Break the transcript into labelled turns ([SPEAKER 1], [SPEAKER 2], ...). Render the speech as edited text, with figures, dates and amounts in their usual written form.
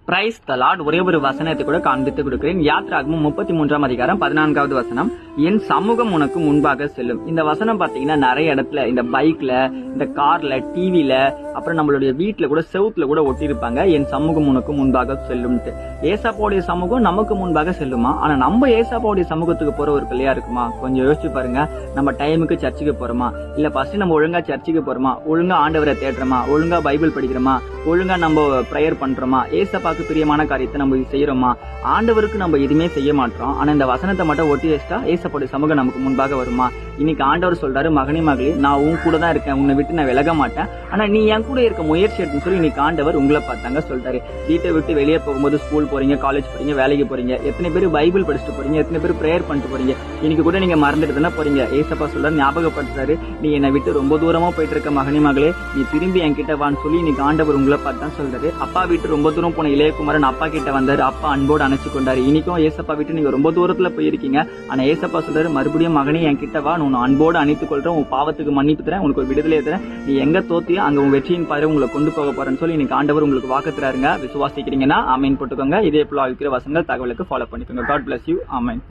[SPEAKER 1] Praise the Lord. ஒரே ஒரு வசனத்தை கூட காண்பித்து கொடுக்கிறேன். யாத்ராகமம் 33 அதிகாரம் 14வது வசனம். என் சமூகம் உனக்கு முன்பாக செல்லும். இந்த வசனம் பாத்தீங்கன்னா நிறைய இடத்துல இந்த பைக்ல, இந்த கார்ல, டிவில, அப்புறம் நம்மளுடைய வீட்டுல கூட செவுத்துல கூட ஒட்டியிருப்பாங்க, என் சமூகம் உனக்கு முன்பாக செல்லும்ட்டு. ஏசாப்பாவுடைய சமூகம் நமக்கு முன்பாக செல்லுமா? ஆனா நம்ம ஏசாப்பாவுடைய சமூகத்துக்கு போற ஒரு பிள்ளையா இருக்குமா? கொஞ்சம் யோசிச்சு பாருங்க. நம்ம டைமுக்கு சர்ச்சுக்கு போறோமா? இல்ல ஃபர்ஸ்ட் நம்ம ஒழுங்கா சர்ச்சுக்கு போறோமா? ஒழுங்கா ஆண்டவரை தேடுறோமா? ஒழுங்கா பைபிள் படிக்கிறோமா? ஒழுங்கா நம்ம பிரேயர் பண்றோமா? ஏசப்பாக்கு பிரியமான காரியத்தை நம்ம செய்யறோமா? ஆண்டவருக்கு நம்ம எதுவுமே செய்ய மாட்டோம். ஆனா இந்த வசனத்தை மட்டும் ஒட்டி வச்சிட்டா ஏசப்பாவுடைய சமூகம் நமக்கு முன்பாக வருமா? இன்னைக்கு ஆண்டவர் சொல்றாரு, மகனே மகளே, நான் உன் கூட தான் இருக்கேன், உன்னை விட்டு நான் விலக மாட்டேன், ஆனா நீ என் கூட இருக்க முயற்சி எடுத்துன்னு சொல்லி இன்னைக்கு ஆண்டவர் உங்களை பார்த்தாங்க சொல்றாரு. வீட்டை விட்டு வெளியே போகும்போது, ஸ்கூல் போறீங்க, காலேஜ் போறீங்க, வேலைக்கு போறீங்க, எத்தனை பேர் பைபிள் படிச்சுட்டு போறீங்க, எத்தனை பேர் பிரேயர் பண்ணிட்டு போறீங்க, இன்னைக்கு கூட நீங்க மறந்துட்டு தானே போறீங்க. ஏசப்பா சொல்றாரு, ஞாபகப்படுத்துறாரு, நீ என்னை விட்டு ரொம்ப தூரமா போயிட்டு இருக்க மகனே மகளே, நீ திரும்பி என்கிட்ட வான்னு சொல்லி இன்னைக்கு ஆண்டவர் உங்களை பார்த்தான் சொல்றாரு. அப்பா விட்டு ரொம்ப தூரம் போன இளையகுமாரன் அப்பா கிட்ட வந்தாரு, அப்பா அன்போடு அணைச்சு கொண்டாரு. இன்னைக்கும் ஏசப்பா விட்டு நீங்க ரொம்ப தூரத்துல போயிருக்கீங்க, ஆனா ஏசப்பா சொல்றாரு, மறுபடியும் மகனே என்கிட்ட வா, நான் அன்போடு அணைத்து கொள்றேன், உன் பாவத்துக்கு மன்னிப்பு தரேன், உனக்கு ஒரு விடுதலை தரேன், நீ எங்க தோத்தியோ அங்க உன் வெற்றியின் பாரு உங்களை கொண்டு போக போறேன்னு சொல்லி இன்னைக்கு ஆண்டவர் உங்களுக்கு வாக்குறாருங்க. விசுவாசிக்கிறீங்கன்னா ஆமீன் போட்டுக்கோங்க. இதே போல இருக்கிற வசனங்கள் தகவலுக்கு ஃபாலோ பண்ணிக்கோங்க. God bless you. ஆமீன்.